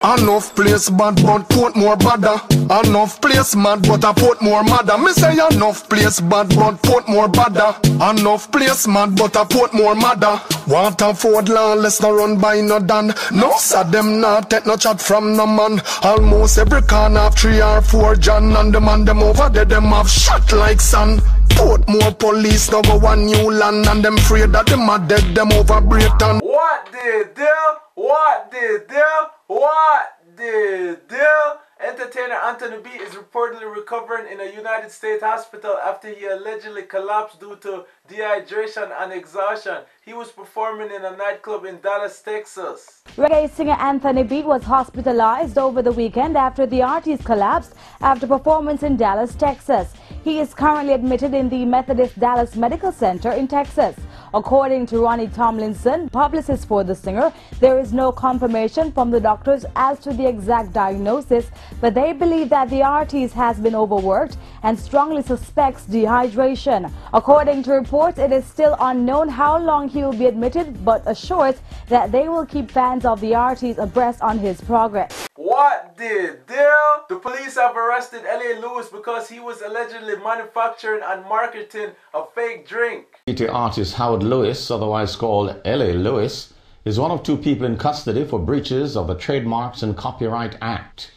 Enough place bad but put more badder. Enough place mad but I put more madder. Me say enough place bad but put more badder. Enough place mad but I put more madder. Waterford lawless no run by no dan. No sad them not take no chat from no man. Almost every corner have 3 or 4 John. And the man them over there them have shot like sun. Put more police now go one new land. And them afraid that them are dead them over Britain. What the deal? What the deal? What the deal? Entertainer Anthony B is reportedly recovering in a United States hospital after he allegedly collapsed due to dehydration and exhaustion. He was performing in a nightclub in Dallas, Texas. Reggae singer Anthony B was hospitalized over the weekend after the artist collapsed after performance in Dallas, Texas. He is currently admitted in the Methodist Dallas Medical Center in Texas. According to Ronnie Tomlinson, publicist for the singer, there is no confirmation from the doctors as to the exact diagnosis, but they believe that the artist has been overworked and strongly suspects dehydration. According to reports, it is still unknown how long he will be admitted, but assures that they will keep fans of the artist abreast on his progress. What the deal? The police have arrested L.A. Lewis because he was allegedly manufacturing and marketing a fake drink. Artist Howard Lewis, otherwise called L.A. Lewis, is one of 2 people in custody for breaches of the Trademarks and Copyright Act.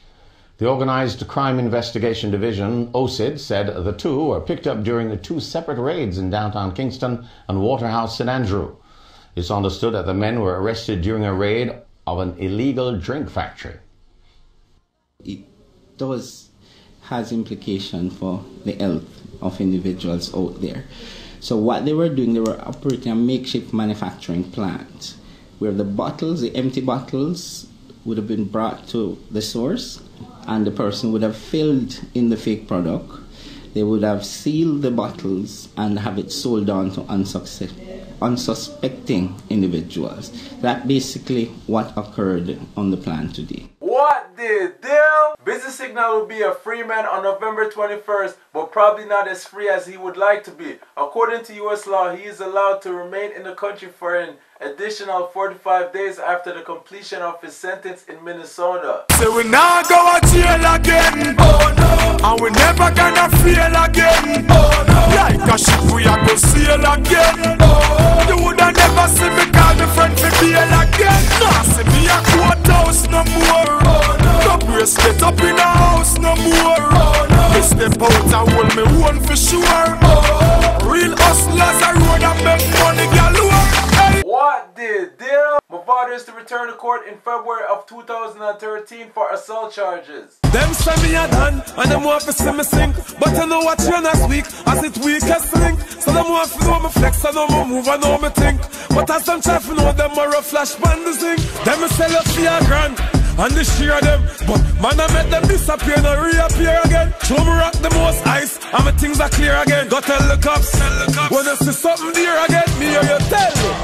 The Organized Crime Investigation Division, OCID, said the 2 were picked up during the 2 separate raids in downtown Kingston and Waterhouse, St. Andrew. It's understood that the men were arrested during a raid of an illegal drink factory. It has implication for the health of individuals out there. So what they were doing, they were operating a makeshift manufacturing plant where the bottles, the empty bottles, would have been brought to the source and the person would have filled in the fake product. They would have sealed the bottles and have it sold on to unsuspecting individuals. That's basically what occurred on the plant today. What the deal? Busy Signal will be a free man on November 21st, but probably not as free as he would like to be. According to US law, he is allowed to remain in the country for an additional 45 days after the completion of his sentence in Minnesota. So we now go to jail again, oh no, and we never gonna feel again, oh no, like a ship we are go sail again, oh, you woulda never see me call me friend for bail again, nah, see me a courthouse no more, oh no, no bracelet up in the house no more, oh no, me step out and hold me one for sure, oh, real hustlers a road and make money galore, hey. What the deal? Mavado is to return to court in February of 2013 for assault charges. Them say me a done, and them want to see me sing. But I know what you're not weak, as it weakest link. So them want to know me flex, I know me move, I know me think. But as them try to know them are a flash band to sing. Them sell up for a grand, and they share them. But man I make them disappear and reappear again. Show me rock the most ice, and my things are clear again. Go tell the cops, when you see something dear again, me or you tell you.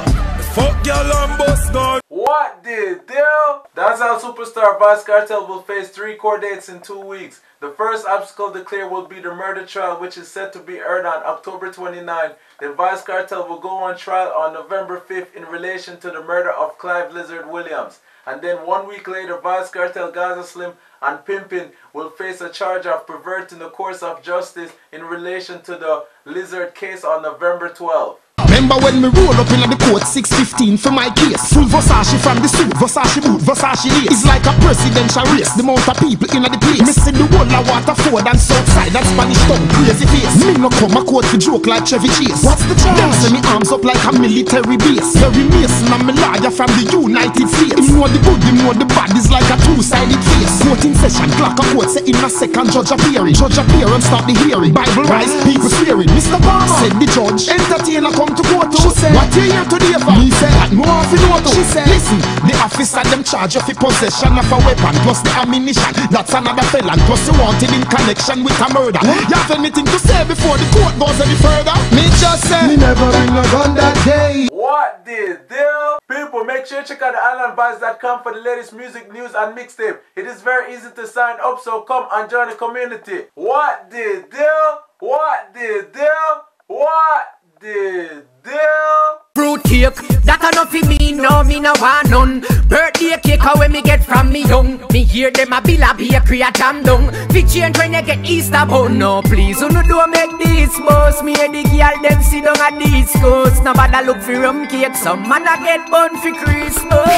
Fuck your Lambos, God. What the deal? Dancehall superstar Vybz Kartel will face 3 court dates in 2 weeks. The first obstacle declared will be the murder trial, which is set to be aired on October 29. Then Vybz Kartel will go on trial on November 5th in relation to the murder of Clive Lizard Williams. And then 1 week later, Vybz Kartel, Gaza Slim, and Pimpin will face a charge of perverting the course of justice in relation to the Lizard case on November 12th. Remember when me roll up in the court 615 for my case. Full Versace from the suit, Versace boot, Versace lace. It's like a presidential race, the amount of people in the place. Me see the whole of Waterford and Southside, that Spanish town, crazy face. Me no come a court for joke like Chevy Chase. What's the charge? Them say me arms up like a military base. Very Mason and me lawyer from the United States. Him know the good, him know the bad, it's like a 2-sided face. Court in session, clock a court, say in a second judge appearing. Judge appear and start the hearing. Bible rise, people fearing. Mr. Palmer, said the judge, entertainer come to court. She said, what you here today for? Me said, that no one know to. She said, listen, the officer them charge of the possession of a weapon plus the ammunition. That's another felon. Plus you wanted in connection with a murder. You have anything to say before the court goes any further? Me just said, me never bring a gun that day. What the deal? People, make sure you check out islandvibes.com for the latest music, news, and mixtape. It is very easy to sign up, so come and join the community. What the deal? What the deal? What the deal? Fruit cake, that enough for me, no, me no want none. Birthday cake, how when me get from me young. Me hear them a bill a bakery a jam down. Fi change when you get Easter bun. No, please, you no do make this boss. Me and the girl them sit down at this coast. Nobody look for rum cake, some man a get bun for Christmas.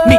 Me